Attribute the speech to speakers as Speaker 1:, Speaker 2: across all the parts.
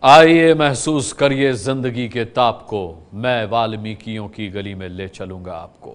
Speaker 1: आइए महसूस करिए जिंदगी के ताप को, मैं वाल्मीकियों की गली में ले चलूंगा आपको।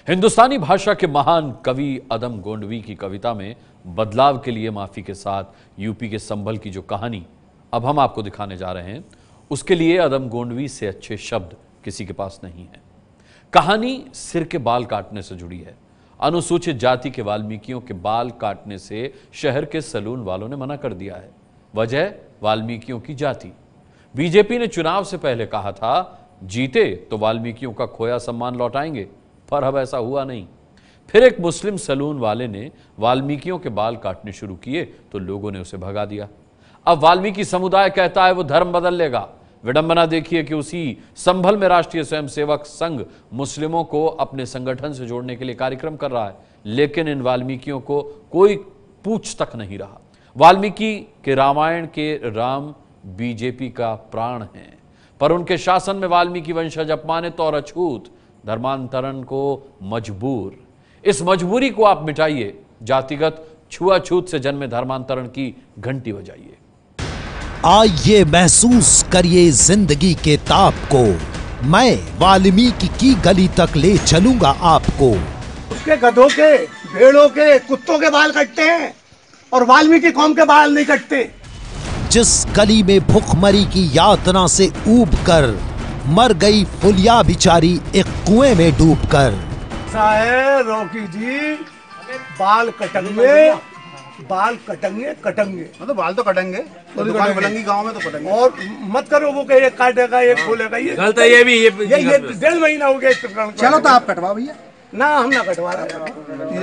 Speaker 1: हिंदुस्तानी भाषा के महान कवि अदम गोंडवी की कविता में बदलाव के लिए माफी के साथ यूपी के संभल की जो कहानी अब हम आपको दिखाने जा रहे हैं, उसके लिए अदम गोंडवी से अच्छे शब्द किसी के पास नहीं है। कहानी सिर के बाल काटने से जुड़ी है। अनुसूचित जाति के वाल्मीकियों के बाल काटने से शहर के सैलून वालों ने मना कर दिया है। वजह वाल्मीकियों की जाति। बीजेपी ने चुनाव से पहले कहा था जीते तो वाल्मीकियों का खोया सम्मान लौटाएंगे, पर अब ऐसा हुआ नहीं। फिर एक मुस्लिम सैलून वाले ने वाल्मीकियों के बाल काटने शुरू किए तो लोगों ने उसे भगा दिया। अब वाल्मीकि समुदाय कहता है वो धर्म बदल लेगा। विडंबना देखिए कि उसी संभल में राष्ट्रीय स्वयंसेवक संघ मुस्लिमों को अपने संगठन से जोड़ने के लिए कार्यक्रम कर रहा है, लेकिन इन वाल्मीकियों को कोई पूछ तक नहीं रहा। वाल्मीकि के रामायण के राम बीजेपी का प्राण हैं, पर उनके शासन में वाल्मीकि वंशज अपमानित और अछूत, धर्मांतरण को मजबूर। इस मजबूरी को आप मिटाइए, जातिगत छुआछूत से जन्मे धर्मांतरण की घंटी बजाइए।
Speaker 2: आइए महसूस करिए जिंदगी के ताप को, मैं वाल्मीकि की गली तक ले चलूंगा आपको।
Speaker 3: उसके गधों के, भेड़ों के, कुत्तों के बाल कटते हैं और वाल्मीकि कौम के बाल नहीं कटते।
Speaker 2: जिस गली में भूखमरी की यातना से ऊब कर मर गई फुलिया बिचारी एक कुएं में डूबकर।
Speaker 3: ऐसा है रॉकी जी, बाल कटेंगे, बाल कटेंगे कटेंगे,
Speaker 4: मतलब बाल तो कटेंगे, तो दुकान खुलेंगी गांव में तो कटेंगे।
Speaker 3: और मत करो वो कि एक काटेगा एक खोलेगा, ये
Speaker 4: गलत है। ये भी ये
Speaker 3: 1.5 महीना हो गया।
Speaker 4: चलो तो आप कटवा भैया।
Speaker 3: ना हम ना कटवा रहे,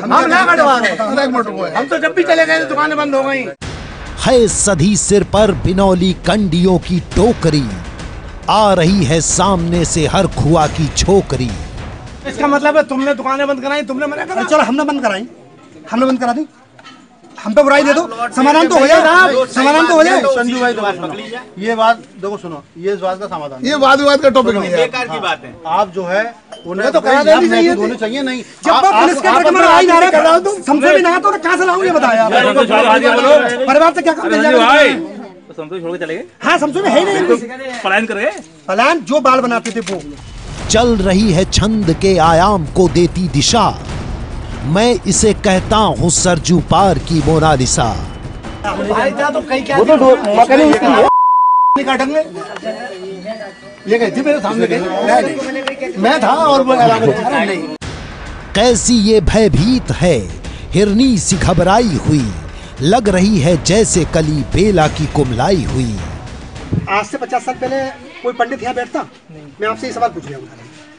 Speaker 3: हम ना कटवा रहे। हम तो जब भी चले गए दुकानें बंद हो गई।
Speaker 2: है सधी सिर पर बिनौली कंडियों की टोकरी, आ रही है सामने से हर खुआ की छोकरी।
Speaker 3: इसका मतलब है तुमने दुकानें बंद कराई, तुमने मना करा।
Speaker 4: चलो हमने बंद कराई, हमने बंद करा दी। हम पे बुराई दे दो, समाधान तो हो जाए, समाधान तो हो जाए। संजू भाई ये बात देखो, सुनो, ये इस बात का समाधान, ये वाद विवाद का टॉपिक नहीं है, बेकार की बात है। आप जो है उन्हें तो करा देनी चाहिए, होनी चाहिए। नहीं जब पुलिस के ट्रक में आई जा रहे कर तुम समझे भी ना तो कहां से लाऊं ये बताया। परिवार से क्या काम मिल जाएगा भाई? समझो छोड़ के चले गए। हां समझो में है नहीं, प्लान कर गए। प्लान जो बाल बनाते थे वो।
Speaker 2: चल रही है छंद के आयाम को देती दिशा, मैं इसे कहता हूँ सरजू पार की मोनालिसा।
Speaker 3: तो कहीं क्या वो तो नहीं काटेंगे, ये कहती मेरे सामने गई, मैं था और वो नहीं।
Speaker 2: कैसी ये भयभीत है, हिरनी सी घबराई हुई, लग रही है जैसे कली बेला की कुमलाई हुई।
Speaker 4: आज से 50 साल पहले कोई पंडित यहाँ बैठता? मैं आपसे ये सवाल पूछ रहा हूँ,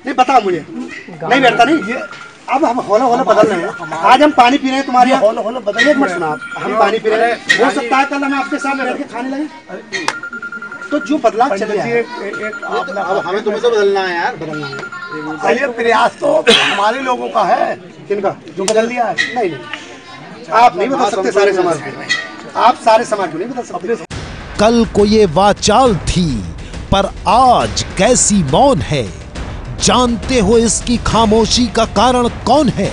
Speaker 4: नहीं बताओ मुझे, नहीं बैठता। नहीं अब हम होला होला बदल रहे हैं। आज हम पानी पी रहे हैं तुम्हारे यहाँ, होला होला बदल। एक मिनट सुना, हम पानी पी रहे हैं, हो सकता है कल हम आपके साथ बैठ के खाने लगे, तो जो बदलाव चल रहा है अब हमें तुम्हें तो बदलना है यार, बदलना है।
Speaker 3: ये प्रयास तो हमारे लोगों का है।
Speaker 4: किनका?
Speaker 3: जो बदल दिया है।
Speaker 4: नहीं नहीं, आप नहीं बदल सकते सारे समाज को, आप सारे समाज को नहीं बदल सकते।
Speaker 2: कल को ये वाचाल थी, पर आज कैसी मौन है, जानते हो इसकी खामोशी का कारण कौन है?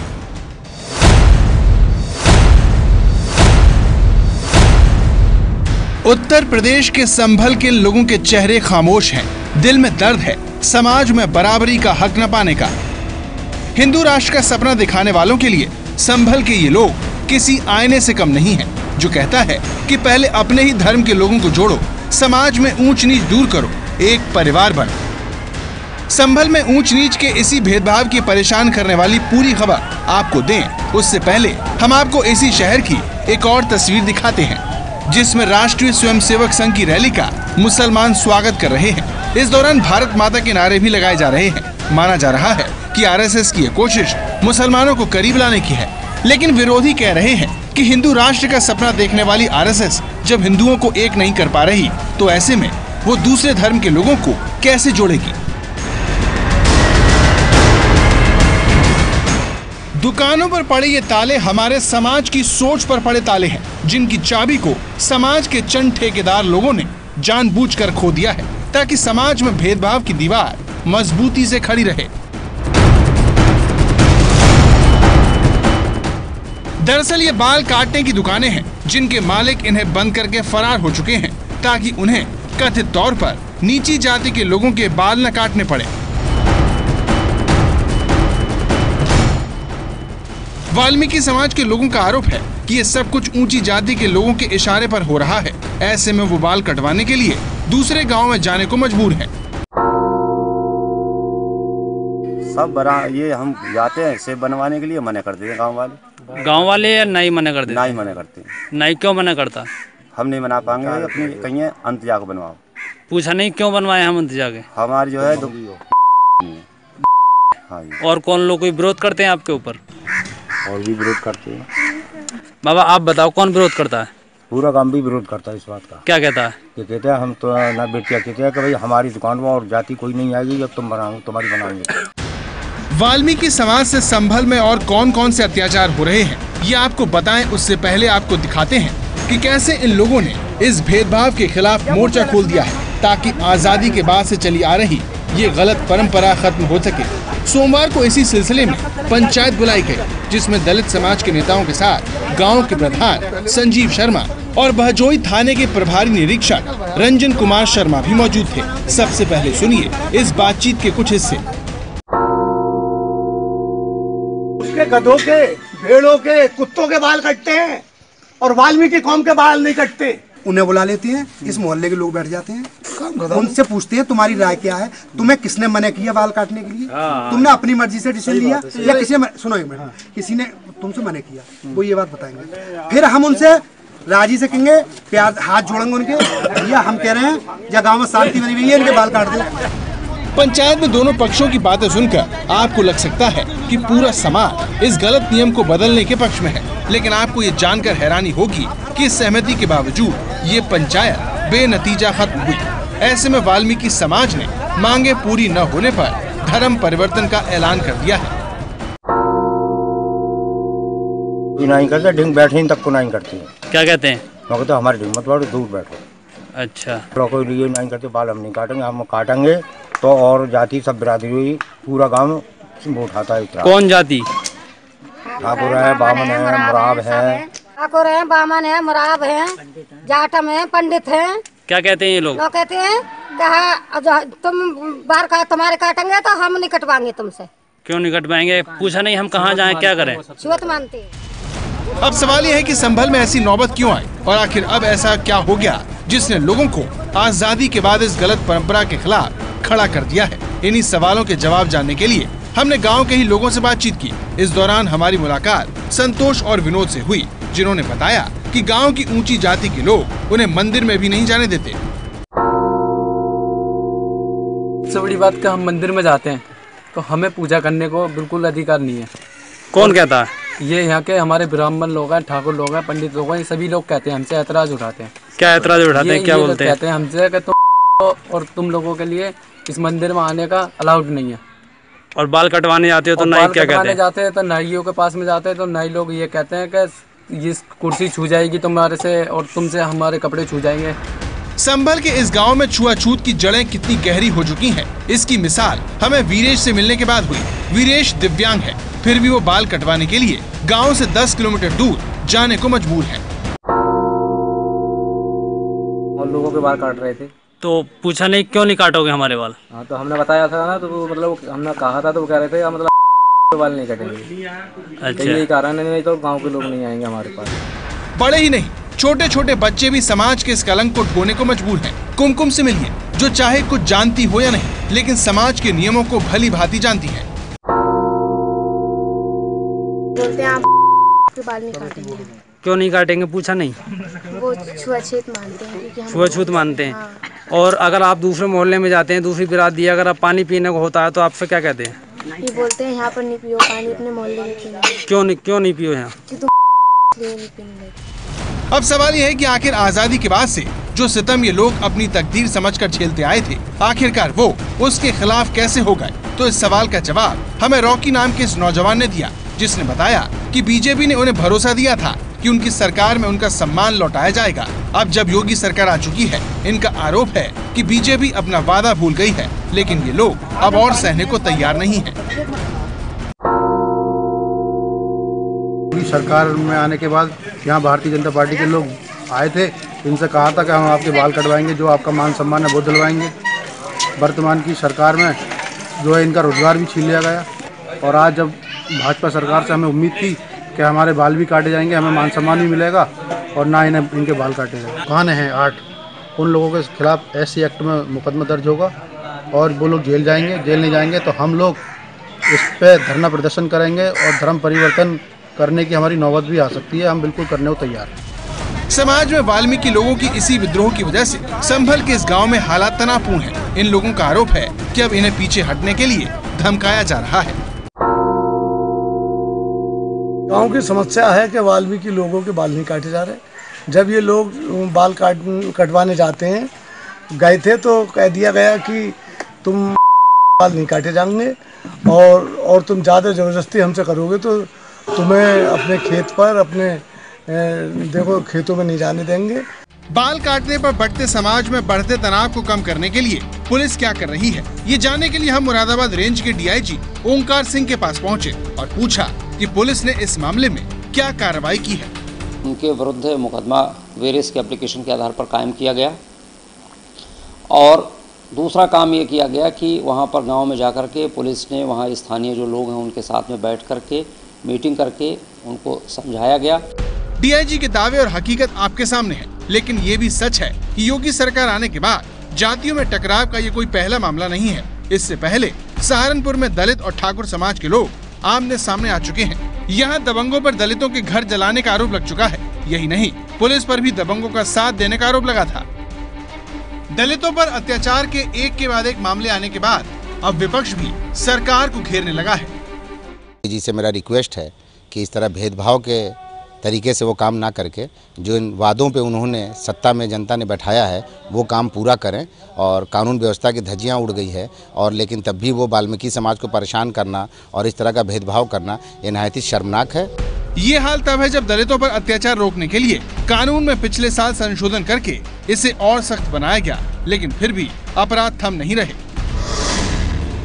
Speaker 5: उत्तर प्रदेश के संभल के लोगों के चेहरे खामोश हैं, दिल में दर्द है समाज में बराबरी का हक न पाने का। हिंदू राष्ट्र का सपना दिखाने वालों के लिए संभल के ये लोग किसी आईने से कम नहीं है, जो कहता है कि पहले अपने ही धर्म के लोगों को जोड़ो, समाज में ऊंच नीच दूर करो, एक परिवार बनो। संभल में ऊंच नीच के इसी भेदभाव की परेशान करने वाली पूरी खबर आपको दें, उससे पहले हम आपको इसी शहर की एक और तस्वीर दिखाते हैं, जिसमें राष्ट्रीय स्वयंसेवक संघ की रैली का मुसलमान स्वागत कर रहे हैं। इस दौरान भारत माता के नारे भी लगाए जा रहे हैं। माना जा रहा है कि आरएसएस की ये कोशिश मुसलमानों को करीब लाने की है, लेकिन विरोधी कह रहे हैं कि हिंदू राष्ट्र का सपना देखने वाली आरएसएस जब हिंदुओं को एक नहीं कर पा रही, तो ऐसे में वो दूसरे धर्म के लोगों को कैसे जोड़ेगी। दुकानों पर पड़े ये ताले हमारे समाज की सोच पर पड़े ताले हैं, जिनकी चाबी को समाज के चंद ठेकेदार लोगों ने जानबूझकर खो दिया है, ताकि समाज में भेदभाव की दीवार मजबूती से खड़ी रहे। दरअसल ये बाल काटने की दुकानें हैं, जिनके मालिक इन्हें बंद करके फरार हो चुके हैं, ताकि उन्हें कथित तौर पर नीची जाति के लोगों के बाल न काटने पड़े। वाल्मीकि समाज के लोगों का आरोप है कि ये सब कुछ ऊंची जाति के लोगों के इशारे पर हो रहा है। ऐसे में वो बाल कटवाने के लिए दूसरे गांव में जाने को मजबूर है।
Speaker 6: सब बना ये हम जाते हैं सेब बनवाने के लिए, मना कर देते हैं गाँव
Speaker 7: वाले या नहीं मना कर देते?
Speaker 6: नहीं मना करते।
Speaker 7: नहीं क्यों मना करता?
Speaker 6: हम नहीं बना पाएंगे, अपनी कहीं अंत जाकर बनवाओ।
Speaker 7: पूछा नहीं क्यों बनवाए हम अंत जाके?
Speaker 6: हमारी जो है हाँ।
Speaker 7: और कौन लोग कोई विरोध करते हैं आपके ऊपर?
Speaker 6: और भी विरोध करते हैं।
Speaker 7: बाबा आप बताओ कौन विरोध करता है?
Speaker 6: पूरा काम भी विरोध करता है इस बात का।
Speaker 7: क्या कहता है?
Speaker 6: ये कहते हैं हम तो ना बेटिया कहते हैं कि भाई हमारी दुकान में और जाति कोई नहीं आएगी, अब तुम बनाओ, तुम्हारी बनाएंगे।
Speaker 5: वाल्मीकि समाज से संभल में और कौन कौन से अत्याचार हो रहे हैं ये आपको बताएं, उससे पहले आपको दिखाते हैं कि कैसे इन लोगों ने इस भेदभाव के खिलाफ मोर्चा खोल दिया है ताकि आजादी के बाद से चली आ रही ये गलत परंपरा खत्म हो सके। सोमवार को इसी सिलसिले में पंचायत बुलाई गई, जिसमें दलित समाज के नेताओं के साथ गांव के प्रधान संजीव शर्मा और बहजोई थाने के प्रभारी निरीक्षक रंजन कुमार शर्मा भी मौजूद थे। सबसे पहले सुनिए इस बातचीत के कुछ हिस्से।
Speaker 3: उसके गधों के, भेड़ों के, कुत्तों के बाल कटते हैं और वाल्मीकि कौम के बाल नहीं कटते।
Speaker 4: उन्हें बुला लेती हैं, इस मोहल्ले के लोग बैठ जाते हैं, उनसे पूछते हैं तुम्हारी राय क्या है, तुम्हें किसने मना किया बाल काटने के लिए, तुमने अपनी मर्जी से डिसीजन लिया या किसी सुनो एक मिनट, किसी ने तुमसे मना किया, वो ये बात बताएंगे। फिर हम उनसे राजी से कहेंगे, प्यार हाथ जोड़ेंगे उनके, भैया हम कह रहे हैं या गाँव में शांति बनी हुई है, इनके बाल काट दो।
Speaker 5: पंचायत में दोनों पक्षों की बातें सुनकर आपको लग सकता है कि पूरा समाज इस गलत नियम को बदलने के पक्ष में है, लेकिन आपको ये जानकर हैरानी होगी कि इस सहमति के बावजूद ये पंचायत बेनतीजा खत्म हुई। ऐसे में वाल्मीकि समाज ने मांगे पूरी न होने पर धर्म परिवर्तन का ऐलान कर दिया है।
Speaker 6: नहीं करते, ढिंग बैठे तक को नहीं करते।
Speaker 7: क्या कहते हैं?
Speaker 6: मैं कहता हमारे ढिंग मत बैठो, दूर बैठो।
Speaker 7: अच्छा,
Speaker 6: कोई लिए नहीं करते, बाल हम नहीं काटेंगे, हम काटेंगे तो और जाति सब बिरादरी पूरा गांव वो उठाता है।
Speaker 7: कौन जाति?
Speaker 6: ठाकुर है, बामन है, मुराब है।
Speaker 8: ठाकुर है, बामन है, मुराब है, जाटम है, पंडित है।
Speaker 7: क्या कहते हैं ये लोग?
Speaker 8: लोग कहते हैं कहा तुम बाल का तुम्हारे काटेंगे तो हम नहीं कटवाएंगे तुमसे।
Speaker 7: क्यों नहीं कटवाएंगे? पूछा नहीं हम कहाँ जाएं, क्या करें?
Speaker 8: छुआत मानते हैं।
Speaker 5: अब सवाल यह है कि संभल में ऐसी नौबत क्यों आई और आखिर अब ऐसा क्या हो गया जिसने लोगों को आजादी के बाद इस गलत परंपरा के खिलाफ खड़ा कर दिया है। इन्हीं सवालों के जवाब जानने के लिए हमने गांव के ही लोगों से बातचीत की। इस दौरान हमारी मुलाकात संतोष और विनोद से हुई, जिन्होंने बताया कि गांव की ऊंची जाति के लोग उन्हें मंदिर में भी नहीं जाने देते।
Speaker 9: सबसे बड़ी बात कि हम मंदिर में जाते हैं तो हमें पूजा करने को बिल्कुल अधिकार नहीं है।
Speaker 7: कौन कहता है?
Speaker 9: ये यहाँ के हमारे ब्राह्मण लोग हैं, ठाकुर लोग हैं, पंडित लोग हैं, ये सभी लोग कहते हैं, हमसे ऐतराज उठाते हैं।
Speaker 7: क्या ऐतराज उठाते हैं? क्या बोलते हैं?
Speaker 9: कहते हैं हमसे कि और तुम लोगों के लिए इस मंदिर में आने का अलाउड नहीं है।
Speaker 7: और बाल कटवाने जाते हो तो नाई क्या कहते हैं?
Speaker 9: जाते हैं तो नाइयों के पास में जाते हैं तो नाई लोग ये कहते हैं कि ये कुर्सी छू जाएगी तुम्हारे से और तुमसे हमारे कपड़े छू जाएंगे।
Speaker 5: संभल के इस गांव में छुआछूत की जड़ें कितनी गहरी हो चुकी हैं, इसकी मिसाल हमें वीरेश से मिलने के बाद हुई। वीरेश दिव्यांग है, फिर भी वो बाल कटवाने के लिए गांव से 10 किलोमीटर दूर जाने को मजबूर है।
Speaker 9: और लोगों के बाल काट रहे थे
Speaker 7: तो पूछा नहीं क्यों नहीं काटोगे हमारे बाल?
Speaker 9: हाँ तो हमने बताया था ना, तो मतलब हमने कहा था तो वो कह रहे थे मतलब बाल नहीं कटेंगे।
Speaker 7: अच्छा,
Speaker 9: यही कारण है, नहीं तो गांव के लोग नहीं आएंगे हमारे पास।
Speaker 5: बड़े ही नहीं, छोटे छोटे बच्चे भी समाज के इस कलंक को ढोने को मजबूर हैं। कुमकुम से मिलिए, जो चाहे कुछ जानती हो या नहीं, लेकिन समाज के नियमों को भली भांति जानती है।
Speaker 8: बोलते हैं आप बाल नहीं काटेंगे।
Speaker 7: क्यों नहीं काटेंगे? पूछा नहीं?
Speaker 8: वो छुआछूत मानते हैं, क्योंकि हम
Speaker 7: छुआछूत मानते हैं।
Speaker 8: हाँ।
Speaker 7: और अगर आप दूसरे मोहल्ले में जाते हैं, दूसरी बिरादरी, अगर आप पानी पीने को होता है तो आपसे क्या कहते हैं?
Speaker 8: ये बोलते हैं यहाँ पर नहीं पियो पानी, अपने मोहल्ले में पीना।
Speaker 7: क्यों नहीं पियो यहाँ?
Speaker 8: नहीं पीने।
Speaker 5: अब सवाल यह है कि आखिर आजादी के बाद से जो सितम ये लोग अपनी तकदीर समझकर झेलते आए थे, आखिरकार वो उसके खिलाफ कैसे हो गए? तो इस सवाल का जवाब हमें रॉकी नाम के इस नौजवान ने दिया, जिसने बताया कि बीजेपी ने उन्हें भरोसा दिया था कि उनकी सरकार में उनका सम्मान लौटाया जाएगा। अब जब योगी सरकार आ चुकी है, इनका आरोप है कि बीजेपी अपना वादा भूल गई है, लेकिन ये लोग अब और सहने को तैयार नहीं है।
Speaker 4: सरकार में आने के बाद यहाँ भारतीय जनता पार्टी के लोग आए थे, इनसे कहा था कि हम आपके बाल कटवाएंगे, जो आपका मान सम्मान है वो दिलवाएंगे। वर्तमान की सरकार में जो है इनका रोजगार भी छीन लिया गया, और आज जब भाजपा सरकार से हमें उम्मीद थी कि हमारे बाल भी काटे जाएंगे, हमें मान सम्मान भी मिलेगा और ना इन्हें इनके बाल काटे जाएंगे। कहानी है 8 उन लोगों के खिलाफ SC एक्ट में मुकदमा दर्ज होगा और वो लोग जेल जाएंगे। जेल नहीं जाएंगे तो हम लोग इस पे धरना प्रदर्शन करेंगे और धर्म परिवर्तन करने की हमारी नौबत भी आ सकती है। हम बिल्कुल करने को तैयार हैं।
Speaker 5: समाज में वाल्मीकि लोगों की इसी विद्रोह की वजह से संभल के इस गांव में हालात तनावपूर्ण हैं। इन लोगों का आरोप है कि अब इन्हें पीछे हटने के लिए धमकाया जा रहा है।
Speaker 3: गांव की समस्या है कि वाल्मीकि लोगों के बाल नहीं काटे जा रहे। जब ये लोग बाल कटवाने जाते हैं, गए थे तो कह दिया गया कि तुम बाल नहीं काटे जाएंगे और तुम ज़्यादा ज़बरदस्ती हमसे करोगे तो तुम्हें अपने खेत पर अपने देखो खेतों में नहीं जाने देंगे।
Speaker 5: बाल काटने पर बढ़ते समाज में बढ़ते तनाव को कम करने के लिए पुलिस क्या कर रही है, ये जानने के लिए हम मुरादाबाद रेंज के DIG ओंकार सिंह के पास पहुंचे और पूछा कि पुलिस ने इस मामले में क्या कार्रवाई की है।
Speaker 10: उनके विरुद्ध मुकदमा वेरियस के एप्लीकेशन के आधार पर कायम किया गया और दूसरा काम ये किया गया कि वहाँ पर गांव में जाकर के पुलिस ने वहाँ स्थानीय जो लोग हैं उनके साथ में बैठ करके मीटिंग करके उनको समझाया गया।
Speaker 5: DIG के दावे और हकीकत आपके सामने है, लेकिन ये भी सच है कि योगी सरकार आने के बाद जातियों में टकराव का ये कोई पहला मामला नहीं है। इससे पहले सहारनपुर में दलित और ठाकुर समाज के लोग आमने सामने आ चुके हैं। यहाँ दबंगों पर दलितों के घर जलाने का आरोप लग चुका है। यही नहीं, पुलिस पर भी दबंगों का साथ देने का आरोप लगा था। दलितों पर अत्याचार के एक के बाद एक मामले आने के बाद अब विपक्ष भी सरकार को घेरने लगा है।
Speaker 6: जी से मेरा रिक्वेस्ट है कि इस तरह भेदभाव के तरीके से वो काम ना करके जो इन वादों पे उन्होंने सत्ता में जनता ने बैठाया है वो काम पूरा करें। और कानून व्यवस्था की धज्जियां उड़ गई है और लेकिन तब भी वो वाल्मीकि समाज को परेशान करना और इस तरह का भेदभाव करना ये नहायत ही शर्मनाक है।
Speaker 5: ये हाल तब है जब दलितों पर अत्याचार रोकने के लिए कानून में पिछले साल संशोधन करके इसे और सख्त बनाया गया, लेकिन फिर भी अपराध थम नहीं रहे।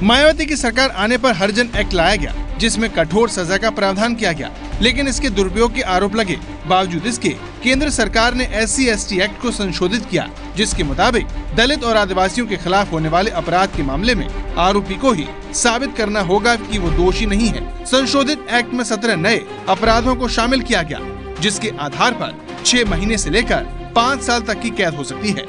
Speaker 5: मायावती की सरकार आने पर हरिजन एक्ट लाया गया जिसमें कठोर सजा का प्रावधान किया गया, लेकिन इसके दुरुपयोग के आरोप लगे। बावजूद इसके केंद्र सरकार ने SC/ST एक्ट को संशोधित किया, जिसके मुताबिक दलित और आदिवासियों के खिलाफ होने वाले अपराध के मामले में आरोपी को ही साबित करना होगा कि वो दोषी नहीं है। संशोधित एक्ट में 17 नए अपराधों को शामिल किया गया, जिसके आधार पर 6 महीने से लेकर 5 साल तक की कैद हो सकती है।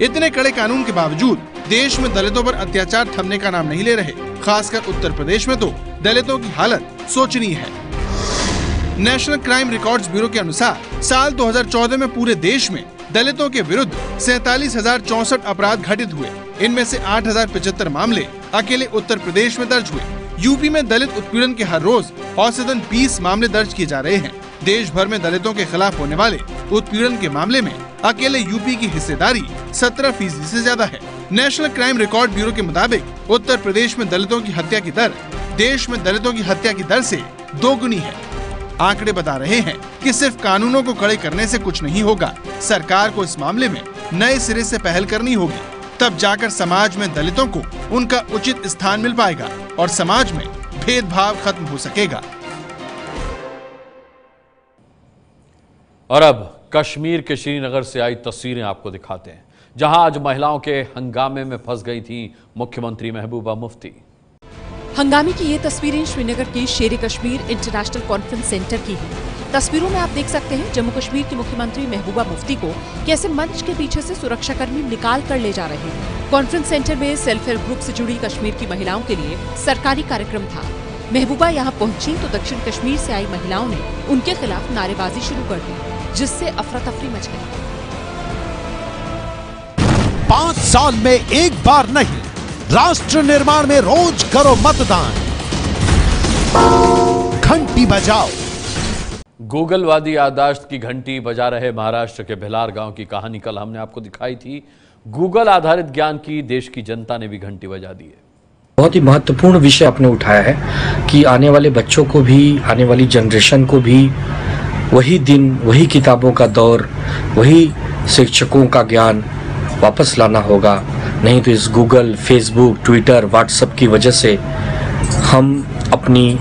Speaker 5: इतने कड़े कानून के बावजूद देश में दलितों पर अत्याचार थमने का नाम नहीं ले रहे। खासकर उत्तर प्रदेश में तो दलितों की हालत शोचनीय है। नेशनल क्राइम रिकॉर्ड्स ब्यूरो के अनुसार साल 2014 में पूरे देश में दलितों के विरुद्ध 47,064 अपराध घटित हुए। इनमें से 8,075 मामले अकेले उत्तर प्रदेश में दर्ज हुए। यूपी में दलित उत्पीड़न के हर रोज औसतन 20 मामले दर्ज किए जा रहे हैं। देश भर में दलितों के खिलाफ होने वाले उत्पीड़न के मामले में अकेले यूपी की हिस्सेदारी 17% से ज्यादा है। नेशनल क्राइम रिकॉर्ड ब्यूरो के मुताबिक उत्तर प्रदेश में दलितों की हत्या की दर देश में दलितों की हत्या की दर से 2 गुनी है। आंकड़े बता रहे हैं कि सिर्फ कानूनों को कड़े करने से कुछ नहीं होगा, सरकार को इस मामले में नए सिरे से पहल करनी होगी। तब जाकर समाज में दलितों को उनका उचित स्थान मिल पाएगा और समाज में भेदभाव खत्म हो सकेगा।
Speaker 1: और अब कश्मीर के श्रीनगर से आई तस्वीरें आपको दिखाते हैं, जहां आज महिलाओं के हंगामे में फंस गई थी मुख्यमंत्री महबूबा मुफ्ती।
Speaker 11: हंगामे की ये तस्वीरें श्रीनगर के शेर कश्मीर इंटरनेशनल कॉन्फ्रेंस सेंटर की हैं। तस्वीरों में आप देख सकते हैं जम्मू कश्मीर की मुख्यमंत्री महबूबा मुफ्ती को कैसे मंच के पीछे से सुरक्षाकर्मी निकाल कर ले जा रहे हैं। कॉन्फ्रेंस सेंटर में सेल्फ हेल्प ग्रुप से जुड़ी कश्मीर की महिलाओं के लिए सरकारी कार्यक्रम था। महबूबा यहाँ पहुंची तो दक्षिण कश्मीर से आई महिलाओं ने उनके खिलाफ नारेबाजी शुरू कर दी, जिससे अफरा तफरी मच गई।
Speaker 2: 5 साल में एक बार नहीं, राष्ट्र निर्माण में रोज करो मतदान। घंटी बजाओ।
Speaker 1: गूगलवादी याददाश्त की घंटी बजा रहे महाराष्ट्र के भिलार गांव की कहानी कल हमने आपको दिखाई थी। गूगल आधारित ज्ञान की देश की जनता ने भी घंटी बजा दी है।
Speaker 12: बहुत ही महत्वपूर्ण विषय आपने उठाया है कि आने वाले बच्चों को भी, आने वाली जनरेशन को भी वही दिन, वही किताबों का दौर, वही शिक्षकों का ज्ञान वापस लाना होगा। नहीं तो इस गूगल, फेसबुक, ट्विटर, व्हाट्सएप की वजह से हम अपनी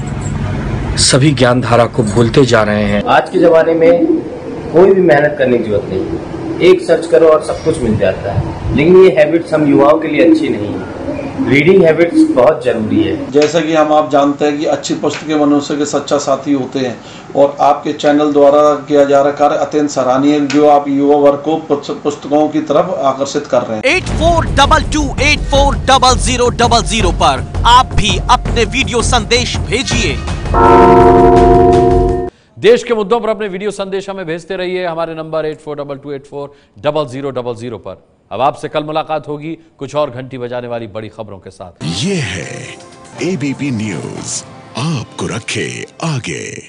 Speaker 12: सभी ज्ञान धारा को भूलते जा रहे हैं।
Speaker 13: आज के ज़माने में कोई भी मेहनत करने की जरूरत नहीं है, एक सर्च करो और सब कुछ मिल जाता है। लेकिन ये हैबिट्स हम युवाओं के लिए अच्छी नहीं है। रीडिंग हैबिट्स बहुत जरूरी है।
Speaker 14: जैसा कि आप जानते हैं कि अच्छी पुस्तकें मनुष्य के सच्चा साथी होते हैं और आपके चैनल द्वारा किया जा रहा कार्य अत्यंत सराहनीय है, जो आप युवा वर्ग को पुस्तकों की तरफ आकर्षित कर रहे हैं।
Speaker 15: 8422840000 पर आप भी अपने वीडियो संदेश भेजिए।
Speaker 1: देश के मुद्दों पर अपने वीडियो संदेश हमें भेजते रहिए हमारे नंबर 8422840000 पर। अब आपसे कल मुलाकात होगी कुछ और घंटी बजाने वाली बड़ी खबरों के साथ।
Speaker 16: ये है एबीपी न्यूज, आपको रखे आगे।